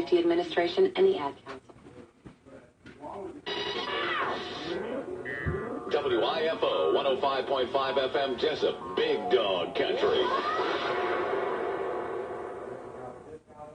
Safety Administration and the Ad Council. WIFO 105.5 FM Jesup, Big Dog Country.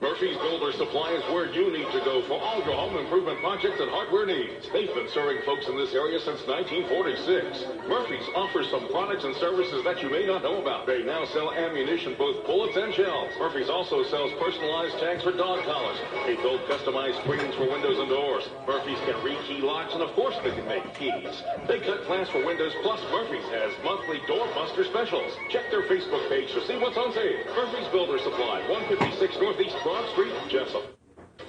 Murphy's Builder Supply is where you need to go for all your home improvement projects and hardware needs. They've been serving folks in this area since 1946. Murphy's offers some products and services that you may not know about. They now sell ammunition, both bullets and shells. Murphy's also sells personalized tags for dog collars. They build customized screens for windows and doors. Murphy's can rekey locks, and of course they can make keys. They cut glass for windows, plus Murphy's has monthly doorbuster specials. Check their Facebook page to see what's on sale. Murphy's Builder Supply, 156 Northeast Broad Street, Jesup.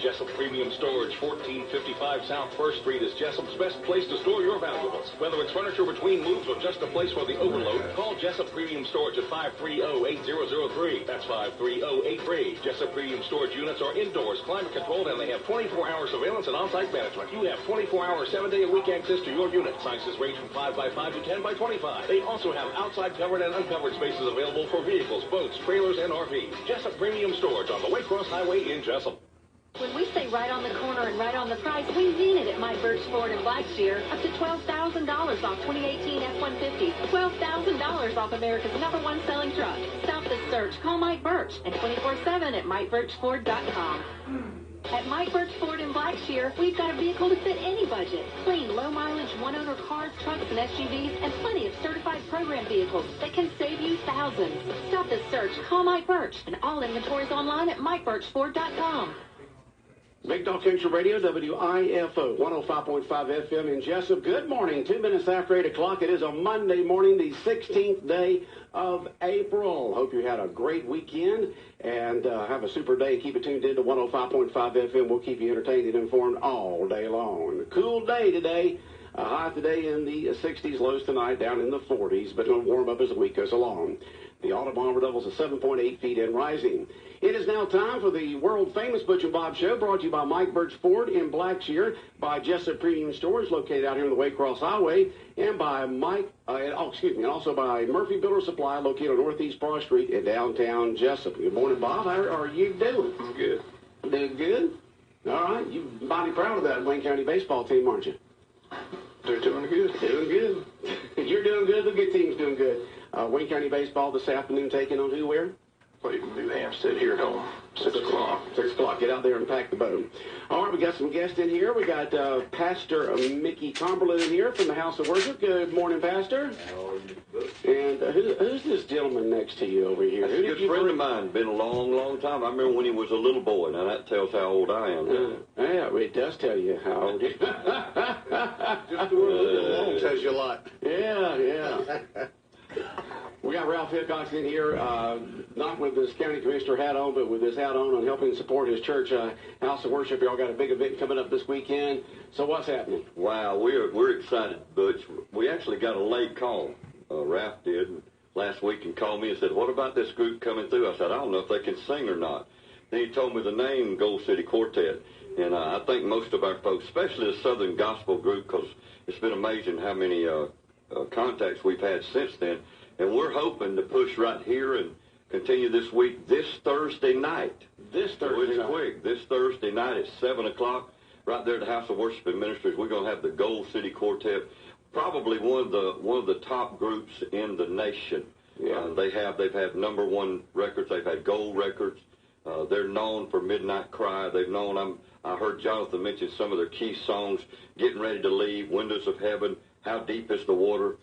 Jesup Premium Storage, 1455 South 1st Street is Jesup's best place to store your valuables. Whether it's furniture between moves or just a place for the overload, call Jesup Premium Storage at 530-8003. That's 530-83. Jesup Premium Storage units are indoors, climate controlled, and they have 24-hour surveillance and on-site management. You have 24-hour, 7-day-a-week access to your unit. Sizes range from 5x5 to 10x25. They also have outside covered and uncovered spaces available for vehicles, boats, trailers, and RVs. Jesup Premium Storage on the Waycross Highway in Jesup. When we say right on the corner and right on the price, we mean it at Mike Birch Ford in Blackshear. Up to $12,000 off 2018 F-150. $12,000 off America's #1 selling truck. Stop the search. Call Mike Birch and 24/7 at MikeBirchFord.com. At Mike Birch Ford in Blackshear, we've got a vehicle to fit any budget. Clean, low-mileage, one-owner cars, trucks, and SUVs, and plenty of certified program vehicles that can save you thousands. Stop the search. Call Mike Birch, and all inventories online at MikeBirchFord.com. Big Dog Country Radio, WIFO 105.5 FM in Jesup. Good morning. 2 minutes after 8 o'clock. It is a Monday morning, the 16th day of April. Hope you had a great weekend and have a super day. Keep it tuned in to 105.5 FM. We'll keep you entertained and informed all day long. A cool day today. High today in the 60s, lows tonight down in the 40s, but it'll warm up as the week goes along. The Audubon levels of 7.8 feet and rising. It is now time for the world-famous Butch and Bob Show, brought to you by Mike Birch Ford in Blackshear, by Jesup Premium Storage, located out here on the Waycross Highway, and by and also by Murphy Builder Supply, located on Northeast Broad Street in downtown Jesup. Good morning, Bob. How are you doing? I'm good. Doing good? All right. You're mighty proud of that Wayne County baseball team, aren't you? They're doing good. Doing good. You're doing good. The good team's doing good. Wayne County baseball this afternoon, taking on who, where? Played New Hampstead here at home. 6 o'clock. 6 o'clock. Get out there and pack the boat. All right, we got some guests in here. We got Pastor Mickey Cumberland in here from the House of Worship. Good morning, Pastor. How are you? And who's this gentleman next to you over here? That's a good friend of mine. Been a long, long time. I remember when he was a little boy. Now that tells how old I am. Yeah, it does tell you how old you are. Just doing a little long tells you a lot. Yeah. We got Ralph Hickox in here, not with his county commissioner hat on, but with his hat on helping support his church, House of Worship. Y'all got a big event coming up this weekend. So what's happening? Wow, we're excited, Butch. We actually got a late call. Ralph did last week and called me and said, "What about this group coming through?" I said, "I don't know if they can sing or not." Then he told me the name, Gold City Quartet. And I think most of our folks, especially the Southern Gospel group, because it's been amazing how many contacts we've had since then. And we're hoping to push right here and continue this week, this Thursday night. This Thursday night. Quick. This Thursday night at 7 o'clock, right there at the House of Worship and Ministries. We're going to have the Gold City Quartet, probably one of the top groups in the nation. Yeah. They've had #1 records. They've had gold records. They're known for Midnight Cry. I heard Jonathan mention some of their key songs, Getting Ready to Leave, Windows of Heaven, How Deep is the Water.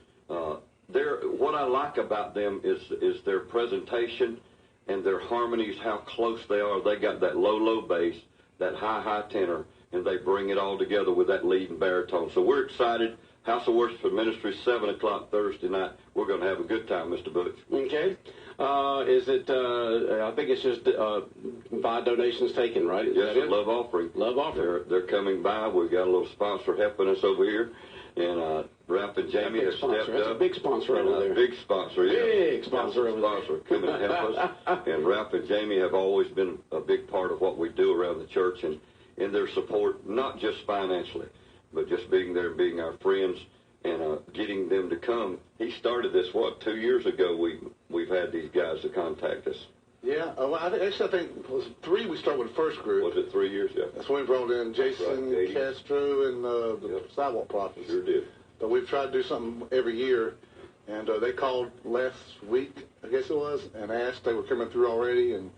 What I like about them is their presentation and their harmonies, how close they are. They got that low bass, that high tenor, and they bring it all together with that lead and baritone. So we're excited. House of Worship and Ministry, 7 o'clock Thursday night. We're going to have a good time, Mr. Butch. Okay. Is it, I think it's just by donations taken, right? Yes, a love offering. Love offering. They're coming by. We've got a little sponsor helping us over here. And Ralph and Jamie have stepped up. That's a big sponsor over there. Big sponsor, yeah. Big sponsor over there. Coming to help us. And Ralph and Jamie have always been a big part of what we do around the church and in their support, not just financially, but just being there and being our friends and getting them to come. He started this, 2 years ago we've had these guys to contact us. Yeah, I think it was 3 we started with the first group. Was it 3 years? Yeah. That's when we brought in Jason right, Castro and the Sidewalk Prophets. Sure did. But we've tried to do something every year, and they called last week, I guess it was, and asked. They were coming through already, and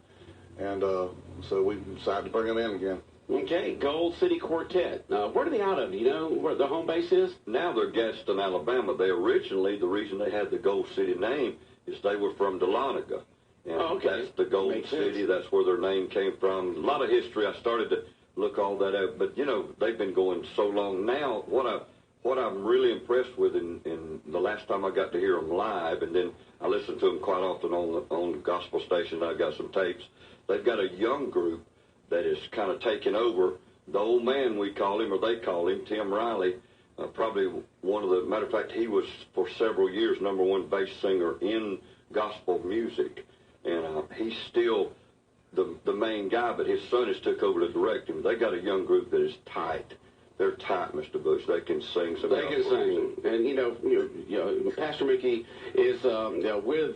so we decided to bring them in again. Okay, Gold City Quartet. Where are they out of? Do you know where the home base is? Now they're Gadsden, Alabama. They originally, the reason they had the Gold City name is they were from Dahlonega. And that's the Gold City. That's where their name came from. A lot of history. I started to look all that up. But, you know, they've been going so long. Now, what I'm really impressed with in the last time I got to hear them live, and then I listen to them quite often on the gospel station. I've got some tapes. They've got a young group that is kind of taking over. The old man, we call him, or they call him, Tim Riley, probably one of the, matter of fact, he was for several years #1 bass singer in gospel music. And he's still the main guy, but his son has took over to direct him. They got a young group that is tight. They're tight, Mr. Bush. They can sing some. They can sing, and you know, Pastor Mickey is with.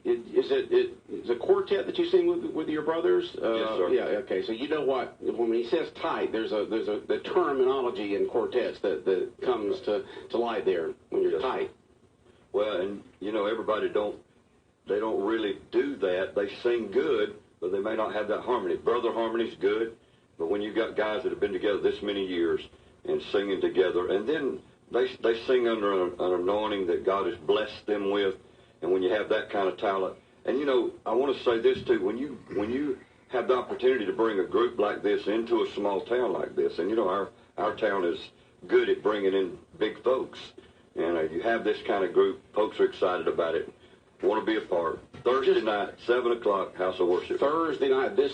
Is it a quartet that you sing with your brothers? Yes, sir. Yeah. Okay. So you know what? When he says tight, there's the terminology in quartets that comes to light there when you're tight. Well, and you know, everybody don't really do that. They sing good, but they may not have that harmony. Brother harmony's good. But when you've got guys that have been together this many years and singing together, and then they sing under an anointing that God has blessed them with, and when you have that kind of talent, and you know, I want to say this too, when you have the opportunity to bring a group like this into a small town like this, and you know, our town is good at bringing in big folks, and you have this kind of group, folks are excited about it, want to be a part. Thursday night, 7 o'clock, House of Worship. This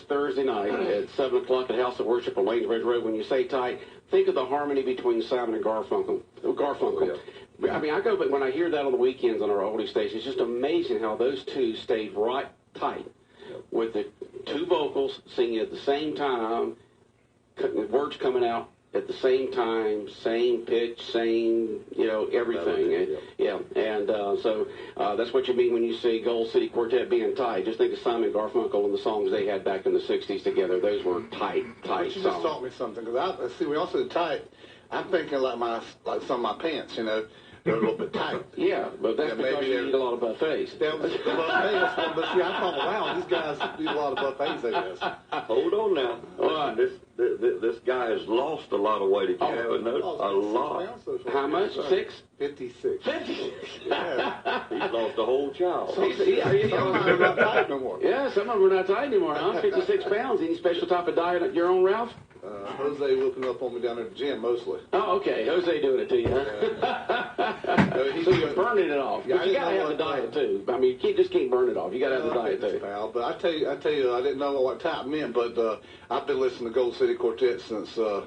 Thursday night at 7 o'clock at House of Worship on Lanesbridge Road. When you say tight, think of the harmony between Simon and Garfunkel. Oh, yeah. I mean, I go, but when I hear that on the weekends on our oldie station, it's just amazing how those two stayed right tight with the two vocals singing at the same time, words coming out at the same time, same pitch, same, you know, everything. Yeah. And so that's what you mean when you say Gold City Quartet being tight. Just think of Simon Garfunkel and the songs they had back in the 60s together. Those were tight songs. You just taught me something, because we also said tight. I'm thinking like some of my pants, you know. They're a little bit tight. Yeah, but that's because you eat a lot of buffets. But see, I thought, wow, these guys eat a lot of buffets, I guess. Hold on now. Listen, this guy has lost a lot of weight. If you haven't noticed, a lot. How much? 6? 56. 56? Yeah. He's lost a whole child. Some of them are not tight no more. Yeah, some of them are not tight anymore, huh? 56 pounds. Any special type of diet of your own, Ralph? Jose whipping up on me down at the gym, mostly. Oh, okay. Jose doing it to you, huh? So you're burning it off. But you got to have the diet, too. I mean, you just can't burn it off. You got to have the diet, too. Pal, but I tell you, I didn't know what type meant, but I've been listening to Gold City Quartet since the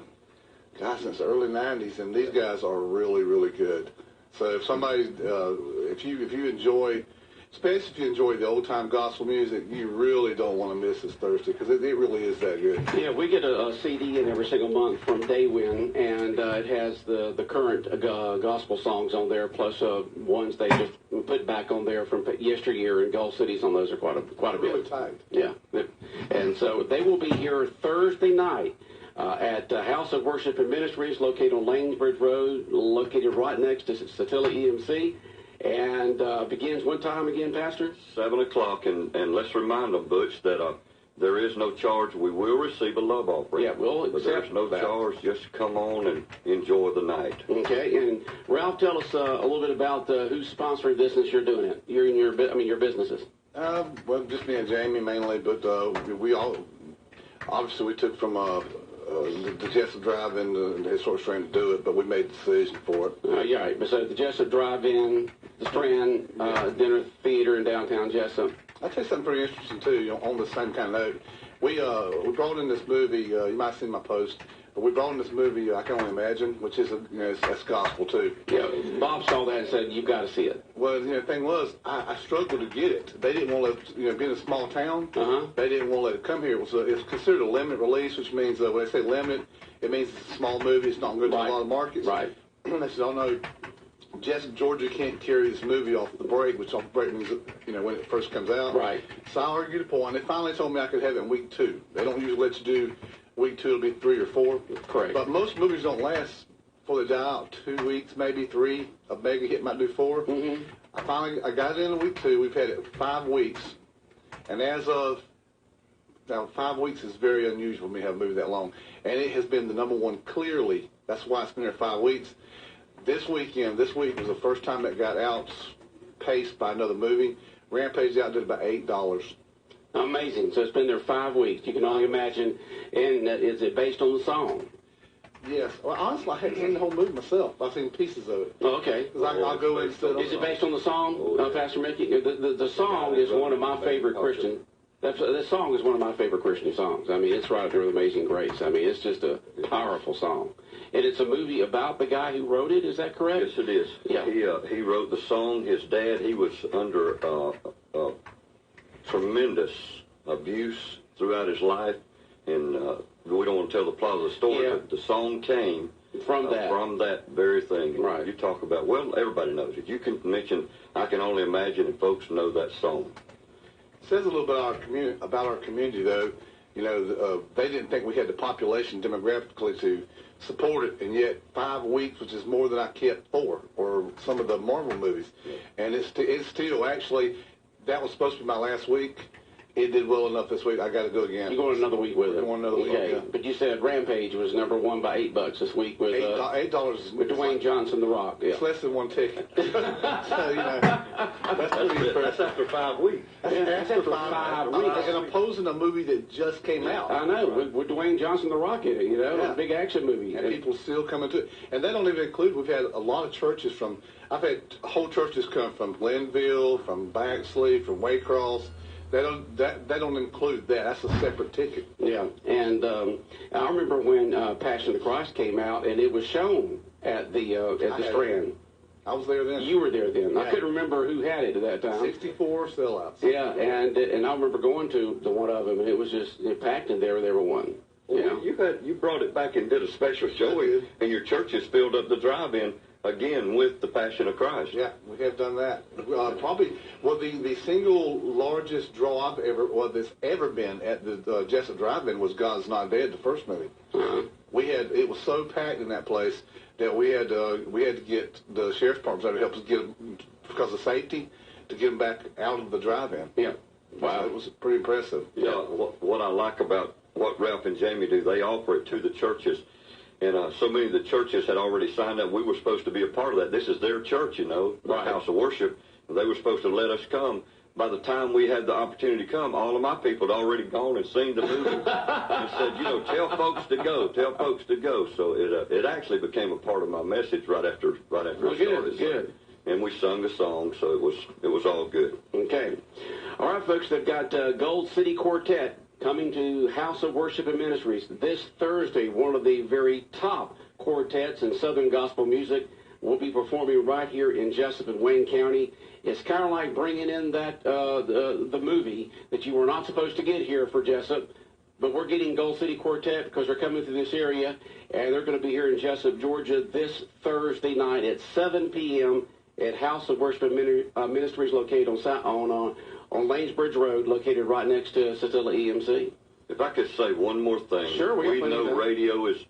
early 90s, and these guys are really, really good. So if somebody, if you enjoy, especially if you enjoy the old-time gospel music, you really don't want to miss this Thursday, because it really is that good. Yeah, we get a CD in every single month from Daywin, and it has the current gospel songs on there, plus ones they just put back on there from yesteryear, and Gold City's on those are quite a bit. Really tight. Yeah, and so they will be here Thursday night at House of Worship and Ministries, located on Lanesbridge Road, located right next to Satilla EMC. And begins what time again, Pastor? 7 o'clock, and let's remind them, Butch, that there is no charge. We will receive a love offering. Yeah, we'll accept but there's no charge. Just come on and enjoy the night. Okay, and Ralph, tell us a little bit about who's sponsoring this since you're doing it. You're in your businesses. Well, just me and Jamie mainly, but we all obviously we took from the Jesup Drive-In, the sort of trying to do it, but we made the decision for it. Yeah, right. So the Jesup Drive-In, the Strand Dinner Theater in downtown Jesup. I'll tell you something pretty interesting, too, on the same kind of note. We brought in this movie, you might have seen my post, but we brought in this movie, I Can Only Imagine, which is, that's gospel, too. Yeah, Bob saw that and said, you've got to see it. Well, the thing was, I struggled to get it. They didn't want to, being a small town, they didn't want to let it come here. It's considered a limited release, which means, when they say limited, it means it's a small movie. It's not going to a lot of markets. Right. They said, oh, no, Jesup, Georgia can't carry this movie off the break, which off the break means, when it first comes out. Right. So I argued the point. They finally told me I could have it in week 2. They don't usually let you do week 2. It'll be 3 or 4. Correct. But most movies don't last before they die out. 2 weeks, maybe 3. A mega hit might do 4. Mm-hmm. I got it in week 2. We've had it 5 weeks. And as of now, 5 weeks is very unusual for me to have a movie that long. And it has been the number one clearly. That's why it's been there 5 weeks. This week was the first time it got outpaced by another movie. Rampage outdid about $8. Amazing. So it's been there 5 weeks. You can only imagine. And is it based on the song? Yes. Well, honestly, I haven't seen the whole movie myself. I've seen pieces of it. Oh, okay. Because I'll go in and sit on Is it based on the song, Pastor Mickey? The song is one of my favorite Christian. That song is one of my favorite Christian songs. I mean, it's right there with Amazing Grace. I mean, it's just a powerful song. And it's a movie about the guy who wrote it. Is that correct? Yes, it is. Yeah. He wrote the song. His dad, he was under tremendous abuse throughout his life. And we don't want to tell the plot of the story, but the song came from that very thing. Right. You talk about, well, everybody knows it. You can mention, I Can Only Imagine, and folks know that song. It says a little bit about our community, though. They didn't think we had the population demographically to support it, and yet 5 weeks, which is more than I kept 4, or some of the Marvel movies. Yeah. And it's still, actually, that was supposed to be my last week. It did well enough this week. I got to go again. You're going another week with it. Going another week. Yeah. But you said Rampage was number 1 by $8 this week with $8 with Dwayne Johnson, The Rock. Yeah. It's less than 1 ticket. So that's pretty impressive. That's after 5 weeks. That's after 5 weeks. And opposing a movie that just came out. I know, with Dwayne Johnson, The Rock in it. A big action movie. And people still coming to it. And they don't even include. We've had a lot of churches from. I've had whole churches come from Glenville, from Baxley, from Waycross. They don't include that. That's a separate ticket. Yeah, and I remember when Passion of the Christ came out, and it was shown at the Strand. I was there then. You were there then. Yeah. I couldn't remember who had it at that time. 64 sellouts. Yeah, and I remember going to one of them, and it was just packed in there with everyone. Well, you brought it back and did a special show, and your churches filled up the drive-in again with the Passion of Christ. Yeah, we have done that. Probably, the single largest draw that's ever been at the Jesup Drive-In was God's Not Dead, the first movie. Uh-huh. It was so packed in that place that we had to get the sheriff's department to help us get them, because of safety, to get them back out of the drive-in. Yeah. Wow. So it was pretty impressive. Yeah. What I like about what Ralph and Jamie do, they offer it to the churches. And so many of the churches had already signed up. We were supposed to be a part of that. This is their church, right. House of Worship. They were supposed to let us come. By the time we had the opportunity to come, all of my people had already gone and seen the movie and said, tell folks to go, tell folks to go. So it actually became a part of my message right after it started. Good. And we sung the song, so it was all good. Okay. All right, folks, they've got Gold City Quartet coming to House of Worship and Ministries this Thursday. One of the very top quartets in Southern gospel music will be performing right here in Jesup and Wayne County. It's kind of like bringing in that the movie that you were not supposed to get here for Jesup, but we're getting Gold City Quartet because they're coming through this area, and they're going to be here in Jesup, Georgia this Thursday night at 7 p.m. at House of Worship and Ministries located on Lanesbridge Road, located right next to Cecilia EMC. If I could say one more thing. Sure, we know radio is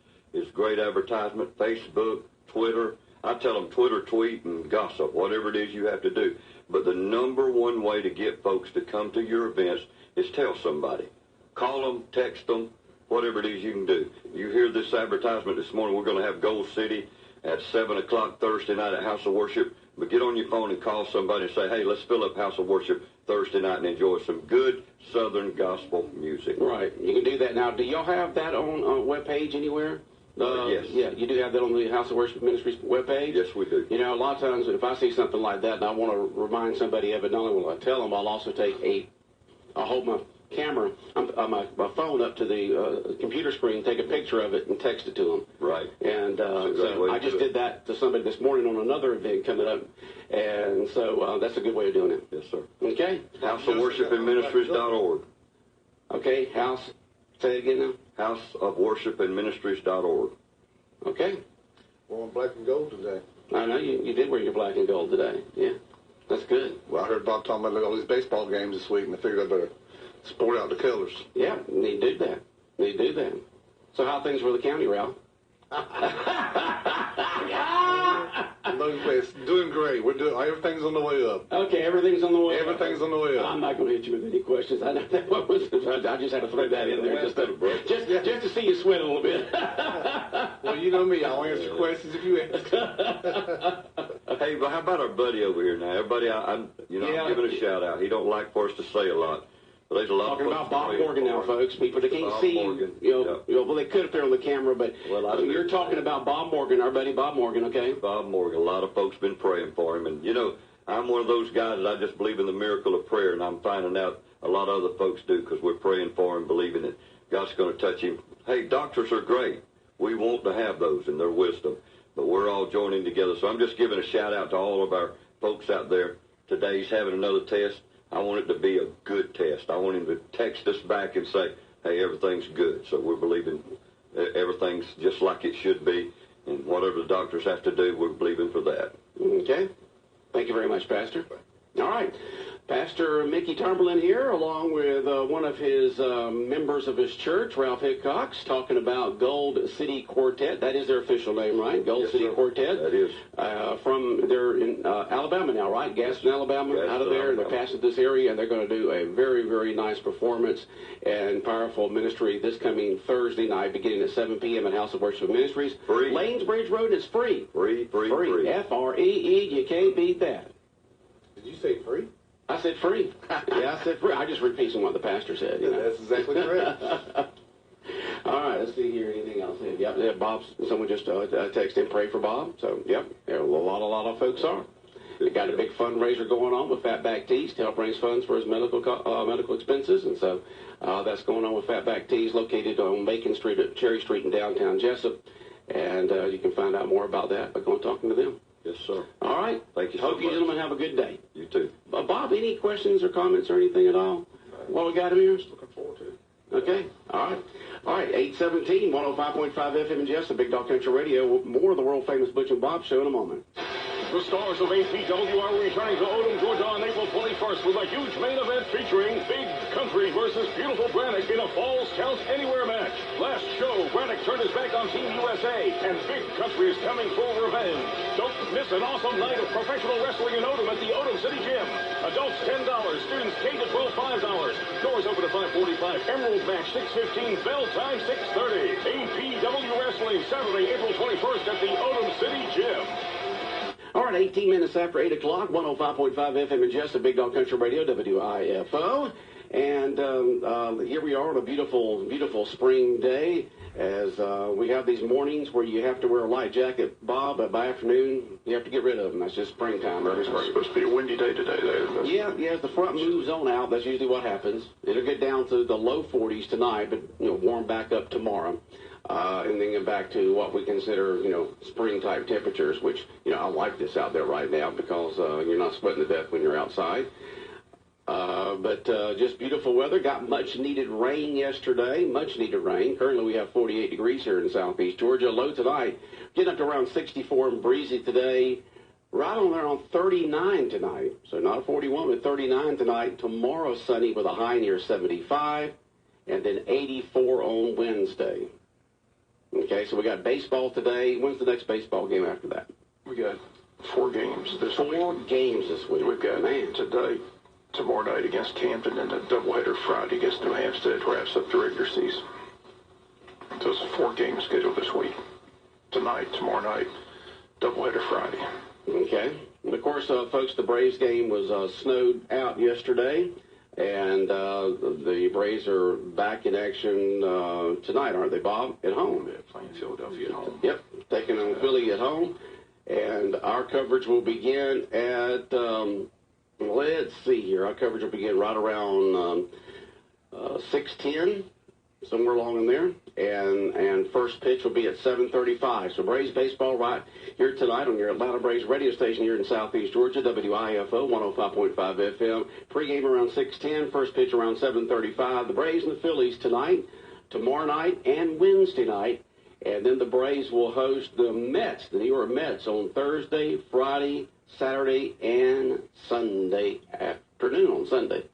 great advertisement, Facebook, Twitter. I tell them Twitter, tweet, and gossip, whatever it is you have to do. But the number one way to get folks to come to your events is tell somebody. Call them, text them, whatever it is you can do. You hear this advertisement this morning, we're going to have Gold City at 7 o'clock Thursday night at House of Worship. But get on your phone and call somebody and say, hey, let's fill up House of Worship Thursday night and enjoy some good Southern gospel music. Right. You can do that. Now, do y'all have that on a webpage anywhere? Yes. Yeah, you do have that on the House of Worship Ministries webpage? Yes, we do. A lot of times if I see something like that and I want to remind somebody of it, not only will I tell them, I'll also I'll hold my camera, my phone up to the computer screen, take a picture of it, and text it to them. Right. And so I just did that to somebody this morning on another event coming up, and so that's a good way of doing it. Yes, sir. Okay. HouseofWorshipandMinistries.org. Okay, say it again now. HouseofWorshipandMinistries.org. Okay. We're on black and gold today. I know you did wear your black and gold today. Yeah, that's good. Well, I heard Bob talking about all these baseball games this week, and I figured I better sport out the colors. Yeah, need to do that. Need to do that. So how are things for the county, Ralph? It's doing great. We're doing everything's on the way up. Okay, everything's on the way up. Everything's on the way up. I'm not going to hit you with any questions. I know that was. I just had to throw that in there just to see you sweat a little bit. Well, you know me. I'll answer questions if you ask. Hey, but how about our buddy over here now? Everybody, I'm giving a shout out. He don't like for us to say a lot. But there's a lot talking of about Bob Morgan now, folks. People that can't see you, well, they could if they're on the camera, but you're talking about Bob Morgan, our buddy Bob Morgan, okay? Bob Morgan. A lot of folks been praying for him, and I'm one of those guys that I just believe in the miracle of prayer, and I'm finding out a lot of other folks do because we're praying for him, believing that God's going to touch him. Hey, doctors are great. We want to have those in their wisdom, but we're all joining together. So I'm just giving a shout out to all of our folks out there. Today's having another test. I want it to be a good test. I want him to text us back and say, hey, everything's good. So we're believing everything's just like it should be. And whatever the doctors have to do, we're believing for that. Okay. Thank you very much, Pastor. All right. Pastor Mickey Tomberlin here, along with one of his members of his church, Ralph Hickox, talking about Gold City Quartet. That is their official name, right? Gold City Quartet. That is. They're in Alabama now, right? Gaston, Alabama, out of there. And they're passing this area, and they're going to do a very, very nice performance and powerful ministry this coming Thursday night, beginning at 7 p.m. at House of Worship Ministries. Free. Lanesbridge Road is free. Free. F-R-E-E. You can't beat that. Did you say free? I said free. Yeah, I said free. I just repeating what the pastor said. That's exactly correct. All right, let's see here. Anything else? Yep, Bob. Someone just texted and pray for Bob. So, yep, a lot of folks are. They got a big fundraiser going on with Fatback Tees to help raise funds for his medical expenses, and so that's going on with Fatback Tees, located on Macon Street at Cherry Street in downtown Jesup, and you can find out more about that by going talking to them. Yes, sir. All right. Thank you so much. Hope you gentlemen have a good day. You too. Bob, any questions or comments or anything at all? What we got him here? Looking forward to it. Okay. All right. 817, 105.5 FM in Jesup, Big Dog Country Radio. More of the world-famous Butch and Bob Show in a moment. The stars of APW are returning to Odom, Georgia on April 21st with a huge main event featuring Big Country versus Beautiful Brannick in a Falls Count Anywhere match. Last show, Brannick turned his back on Team USA, and Big Country is coming for revenge. Don't miss an awesome night of professional wrestling in Odom at the Odom City Gym. Adults $10, students K to 12 $5. Doors open at 5:45. Emerald match 6:15. Bell time 6:30. APW Wrestling Saturday, April 21st at the Odom City Gym. All right, 18 minutes after 8 o'clock, 105.5 FM in Jesup, Big Dog Country Radio, WIFO. And here we are on a beautiful, beautiful spring day as we have these mornings where you have to wear a light jacket. Bob, by afternoon, you have to get rid of them. That's just springtime. It's supposed to be a windy day today, though. Yeah, as the front moves on out, that's usually what happens. It'll get down to the low 40s tonight, but, warm back up tomorrow. And then get back to what we consider, spring-type temperatures, which, I like this out there right now because you're not sweating to death when you're outside. But just beautiful weather. Got much-needed rain yesterday, much-needed rain. Currently, we have 48 degrees here in southeast Georgia. Low tonight, getting up to around 64 and breezy today. Right on there on 39 tonight. So not a 41, but 39 tonight. Tomorrow, sunny with a high near 75, and then 84 on Wednesday. Okay, so we got baseball today. When's the next baseball game after that? We got 4 games this week. 4 games this week. We've got today, tomorrow night against Camden, and a doubleheader Friday against New Hampstead wraps up the regular season. So it's a 4 game schedule this week. Tonight, tomorrow night, doubleheader Friday. Okay. And of course, folks, the Braves game was snowed out yesterday. And the Braves are back in action tonight, aren't they, Bob? At home. Yeah, playing Philadelphia at home. Yep, taking on Philly at home. And our coverage will begin at, let's see here. Our coverage will begin right around 6:10, somewhere along in there. And first pitch will be at 7:35. So Braves baseball right here tonight on your Atlanta Braves radio station here in southeast Georgia, WIFO 105.5 FM. Pre-game around 6:10, first pitch around 7:35. The Braves and the Phillies tonight, tomorrow night, and Wednesday night. And then the Braves will host the Mets, the New York Mets, on Thursday, Friday, Saturday, and Sunday afternoon on Sunday.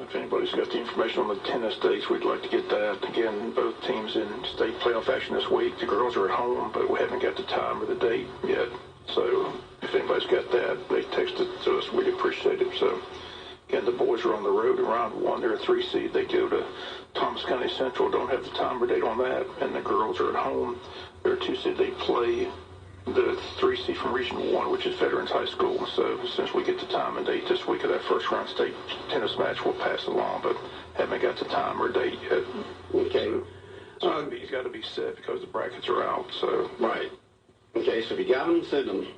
If anybody's got the information on the tennis dates, we'd like to get that. Again, both teams in state playoff action this week. The girls are at home, but we haven't got the time or the date yet. So if anybody's got that, they text it to us. We'd appreciate it. So, again, the boys are on the road in round one. They're a 3 seed. They go to Thomas County Central. Don't have the time or date on that. And the girls are at home. They're a 2 seed. They play the 3 seed from Region 1, which is Veterans High School. So since we get the time and date this week of that first round state tennis match, we'll pass along, but haven't got the time or date yet. Okay. So he's got to be set because the brackets are out. So right. Okay, so if you got them, send them.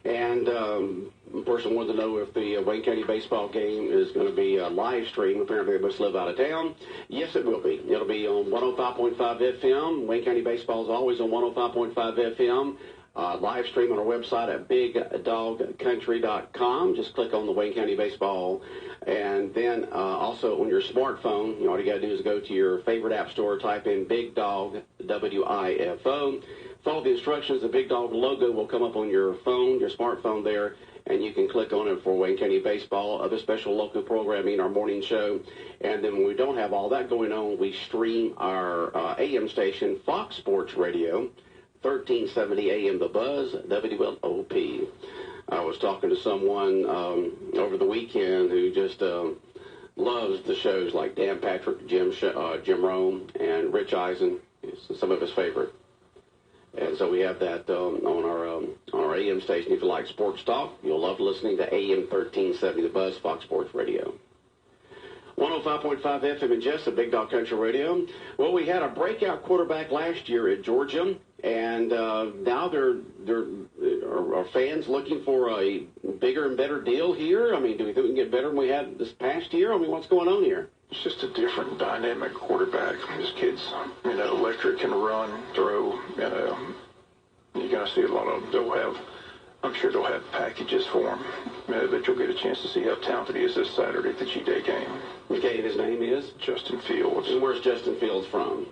And a person wanted to know if the Wayne County baseball game is going to be a live stream. Apparently, they must live out of town. Yes, it will be. It'll be on 105.5 FM. Wayne County baseball is always on 105.5 FM. Live stream on our website at bigdogcountry.com. Just click on the Wayne County Baseball. And then also on your smartphone, all you got to do is go to your favorite app store, type in Big Dog, WIFO. Follow the instructions. The Big Dog logo will come up on your phone, your smartphone there, and you can click on it for Wayne County Baseball, other special local programming, our morning show. And then when we don't have all that going on, we stream our AM station, Fox Sports Radio, 1370 AM The Buzz, WLOP. I was talking to someone over the weekend who just loves the shows like Dan Patrick, Jim Rome, and Rich Eisen. It's some of his favorite. And so we have that on our AM station. If you like sports talk, you'll love listening to AM 1370 The Buzz, Fox Sports Radio. 105.5 FM in Jesup, Big Dog Country Radio. Well, we had a breakout quarterback last year at Georgia, and now are fans looking for a bigger and better deal here? I mean, do we think we can get better than we had this past year? I mean, what's going on here? It's just a different dynamic quarterback. This kid's, electric, can run, throw, you're going to see a lot of them. I'm sure they'll have packages for him that you'll get a chance to see how talented he is this Saturday at the G-Day game. Okay, his name is? Justin Fields. And where's Justin Fields from?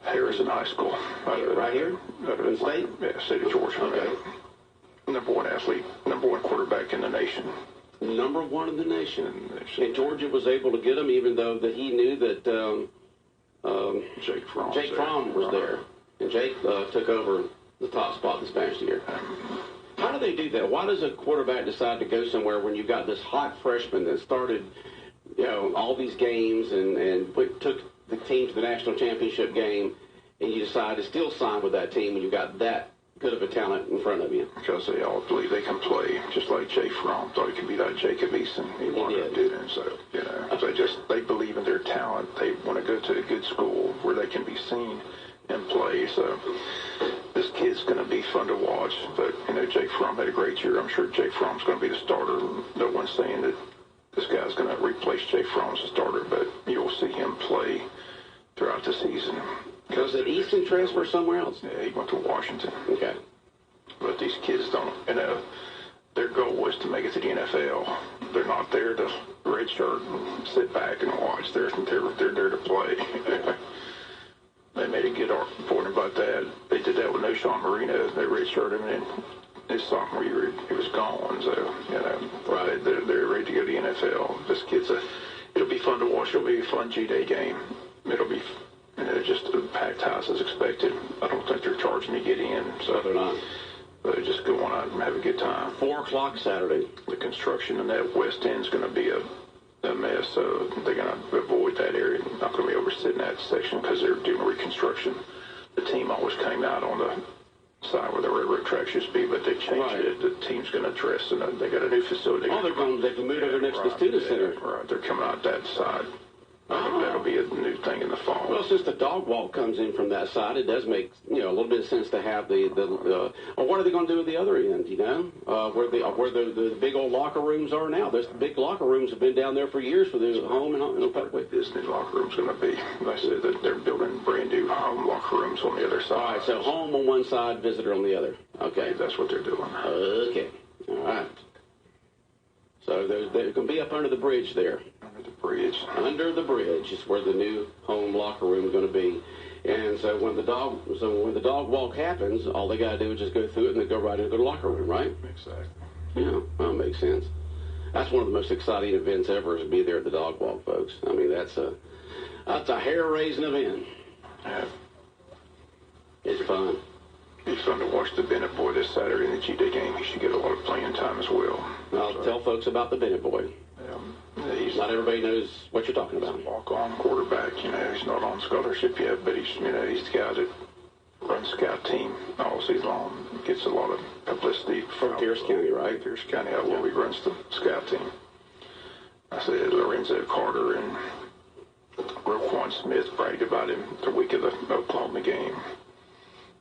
Harrison High School. Right here? In state? Yeah, state of Georgia. Okay. Number one athlete, number one quarterback in the nation. Number one in the nation. And Georgia was able to get him even though that he knew that Jake Fromm was there. And Jake took over the top spot this past year. How do they do that? Why does a quarterback decide to go somewhere when you've got this hot freshman that started, all these games and took the team to the national championship game, and you decide to still sign with that team when you've got that good of a talent in front of you? Because they all believe they can play, just like Jay Fromm thought he could be like Jacob Eason. He wanted to do it, and so they believe in their talent. They want to go to a good school where they can be seen and play. So this kid's going to be fun to watch. But Jake Fromm had a great year. I'm sure Jake Fromm's going to be the starter. No one's saying that this guy's going to replace Jake Fromm as a starter, but you'll see him play throughout the season. Was it Easton transfer somewhere else? Yeah, he went to Washington. Okay. But these kids don't, their goal was to make it to the NFL. They're not there to redshirt and sit back and watch. They're there to play. They made a good point about that. They did that with Noshawn Marino. They redshirted him, and his sophomore year, he was gone. So, right. They're ready to go to the NFL. This kid's it'll be fun to watch. It'll be a fun G-Day game. It'll be just a packed house as expected. I don't think they're charging to get in. So they're not. But just go on out and have a good time. 4 o'clock Saturday. The construction in that west end's going to be a mess, so they're going to avoid that area. Not going to be oversitting that section because they're doing reconstruction. The team always came out on the side where the railroad tracks used to be, but they changed it. The team's going to address, and they got a new facility. Oh, they can move over next to the student center. Right, they're coming out that side. I think that'll be a new thing in the fall. Well, since the dog walk comes in from that side, it does make a little bit of sense to have the or what are they going to do at the other end? Where the big old locker rooms are now. Those big locker rooms have been down there for years for the home and this new locker room's going to be. I said that they're building brand new home locker rooms on the other side. All right, so home on one side, visitor on the other. Okay, that's what they're doing. Okay, all right. So they're going to be up under the bridge there. Under the bridge. Under the bridge is where the new home locker room is going to be. And so when the dog walk happens, all they got to do is just go through it and they go right into the locker room, right? Exactly. Yeah, that makes sense. That's one of the most exciting events ever, is to be there at the dog walk, folks. I mean, that's a hair-raising event. Yeah. It's fun. It's fun to watch the Bennett boy this Saturday in the G-Day game. He should get a lot of playing time as well. I'll tell folks about the Bennett boy. Not everybody knows what you're talking about. Walk-on quarterback. He's not on scholarship yet, but he's the guy that runs scout team all season long. Gets a lot of publicity from Pierce County, right? Pierce County, where he runs the scout team. I said Lorenzo Carter and Roquan Smith bragged about him the week of the Oklahoma game.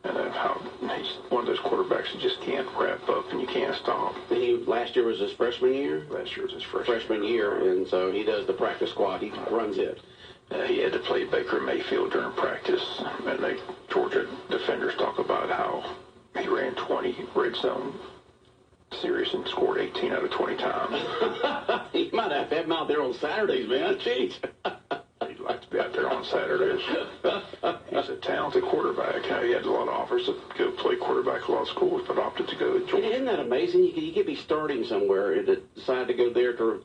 And how he's one of those quarterbacks that just can't wrap up and you can't stop. Last year was his freshman year? Last year was his freshman year, and so he does the practice squad. He runs it. He had to play Baker Mayfield during practice, and the Georgia defenders talk about how he ran 20 red zone series and scored 18 out of 20 times. He might have to have him out there on Saturdays, man. Jeez. He'd like to be out there on Saturdays. He's a talented quarterback. He had a lot of offers to go play quarterback at a lot of schools, but opted to go to Georgia. Isn't that amazing? You could be starting somewhere and decide to go there to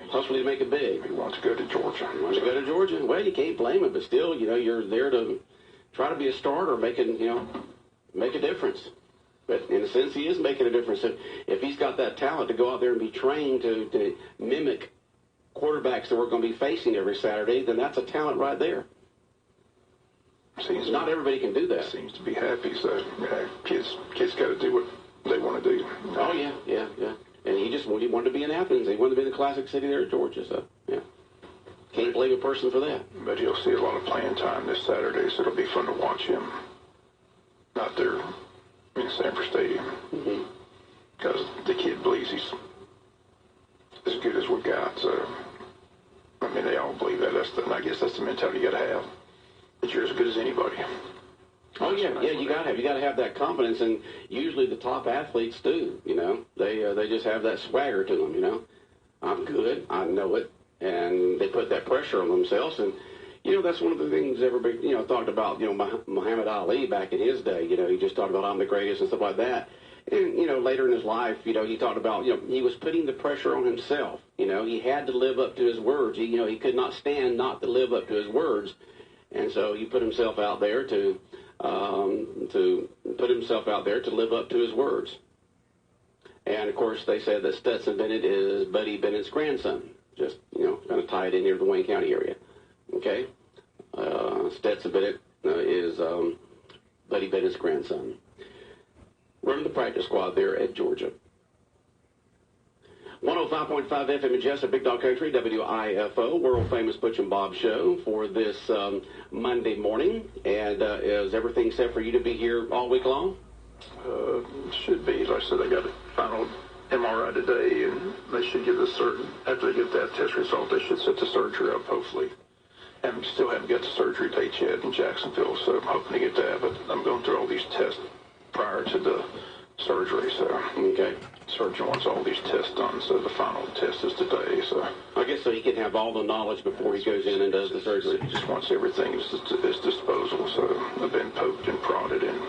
hopefully make it big. He wants to go to Georgia. He wants to go to Georgia? Well, you can't blame him, but still, you're there to try to be a starter, make a difference. But in a sense, he is making a difference. If he's got that talent to go out there and be trained to mimic quarterbacks that we're going to be facing every Saturday, then that's a talent right there. Not everybody can do that. Seems to be happy, so kids got to do what they want to do. Oh, yeah. And he wanted to be in Athens. He wanted to be in the Classic City there at Georgia, so, yeah. Can't blame a person for that. But he'll see a lot of playing time this Saturday, so it'll be fun to watch him out there in Sanford Stadium. Because the kid believes he's as good as we got, so, I mean, they all believe that. I guess that's the mentality you got to have, that you're as good as anybody. Oh, yeah, you got to have that confidence, and usually the top athletes do, They just have that swagger to them, I'm good, I know it, and they put that pressure on themselves, and, that's one of the things everybody, talked about, Muhammad Ali back in his day, he just talked about I'm the greatest and stuff like that. And, later in his life, he talked about, he was putting the pressure on himself. He had to live up to his words. He could not stand not to live up to his words. And so he put himself out there to live up to his words. And, of course, they said that Stetson Bennett is Buddy Bennett's grandson. Just, kind of tied in here to the Wayne County area. Okay? Stetson Bennett is Buddy Bennett's grandson. Running the practice squad there at Georgia. 105.5 FM in Jesup, Big Dog Country, WIFO, world-famous Butch and Bob Show for this Monday morning. And is everything set for you to be here all week long? Should be. Like I said, I got a final MRI today, and they should give us after they get that test result, they should set the surgery up, hopefully. And still haven't got the surgery date yet in Jacksonville, so I'm hoping to get that. But I'm going through all these tests prior to the surgery, so okay. Surgeon wants all these tests done, so the final test is today. So I guess so he can have all the knowledge before he goes in and does the surgery. He just wants everything at his disposal. So I've been poked and prodded and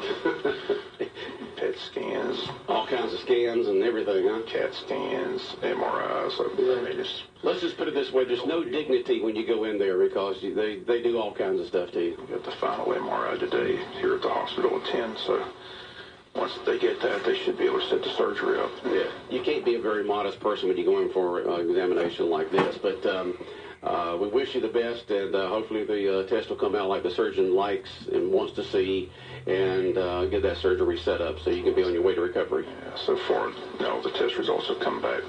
PET scans, all kinds of scans and everything, huh? CAT scans, MRIs. So, I mean, let's just put it this way: there's no dignity when you go in there because they do all kinds of stuff to you. We got the final MRI today here at the hospital at 10. So. Once they get that, they should be able to set the surgery up. Yeah, you can't be a very modest person when you go in for an examination like this, but we wish you the best, and hopefully the test will come out like the surgeon likes and wants to see, and get that surgery set up so you can be on your way to recovery. Yeah, so far, the test results have come back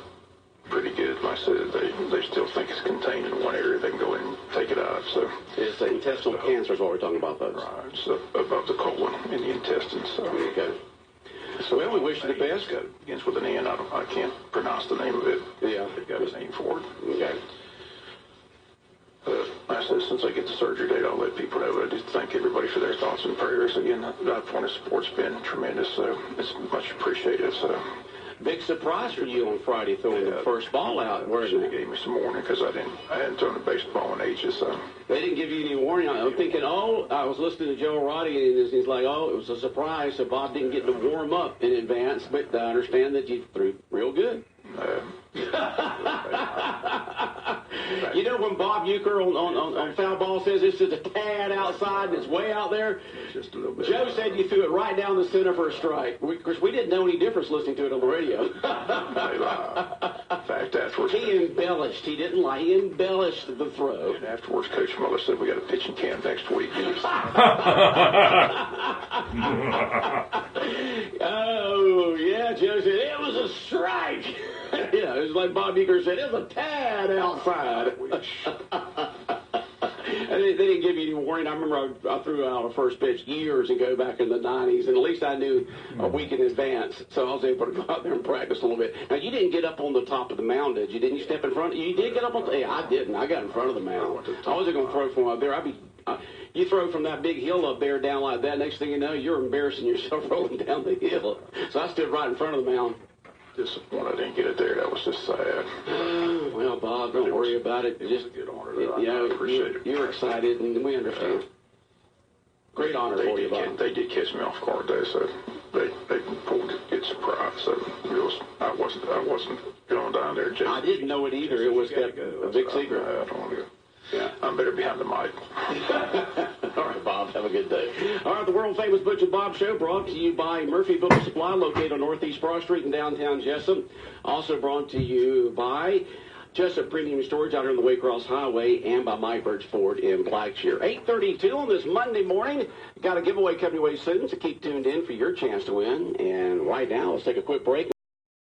pretty good. Like I said, they still think it's contained in one area. They can go in and take it out. So it's intestinal cancer is what we're talking about, folks. Right, it's above the colon in the intestines. So. Okay. So we wish you the best. It begins with an N. I can't pronounce the name of it. Yeah. They've got a name for it. Okay. I said, since I get the surgery date, I'll let people know. I just thank everybody for their thoughts and prayers. Again, that point of support's been tremendous, so it's much appreciated. So. Big surprise for you on Friday throwing the first ball out, wasn't it? They gave me some warning because I hadn't thrown a baseball in ages, so. They didn't give you any warning. I'm thinking, I was listening to Joe Roddy, and he's like, it was a surprise, so Bob didn't get to warm up in advance, but I understand that you threw real good. You know when Bob Euchre on foul ball says it's just a tad outside and it's way out there? Just a little bit. Joe said you threw it right down the center for a strike. Of course, we didn't know any difference listening to it on the radio. In fact, afterwards, He embellished. He didn't lie. He embellished the throw. and afterwards, Coach Miller said we got a pitching camp next week. Oh, yeah, Joe said it was a strike. Yeah, it was like Bob Euchre said, it was a tad outside. They didn't give you any warning. I remember I threw out a first pitch years ago back in the 90s, and at least I knew a week in advance, so I was able to go out there and practice a little bit. Now, you didn't get up on the top of the mound, did you? Didn't you step in front? You did get up on the... Yeah, I didn't. I got in front of the mound. I wasn't going to throw from up there. You throw from that big hill up there down like that, next thing you know, you're embarrassing yourself rolling down the hill. So I stood right in front of the mound. Disappointed I didn't get it there. That was just sad. Well, Bob, don't worry about it. Just a good honor. I appreciate it. You're excited, and we understand. Great honor for you, Bob. They did catch me off guard. They said they pulled it, get surprised. So I wasn't going down there. I didn't know it either. It was kept a big secret. I don't want to go. Yeah. I'm better behind the mic. All right, Bob. Have a good day. All right, the world-famous Butch and Bob Show brought to you by Murphy Building Supply, located on Northeast Broad Street in downtown Jesup. Also brought to you by Jesup Premium Storage out here on the Waycross Highway and by Mike Birch Ford in Blackshear. 8:32 on this Monday morning. Got a giveaway coming away soon, so keep tuned in for your chance to win. And right now, let's take a quick break.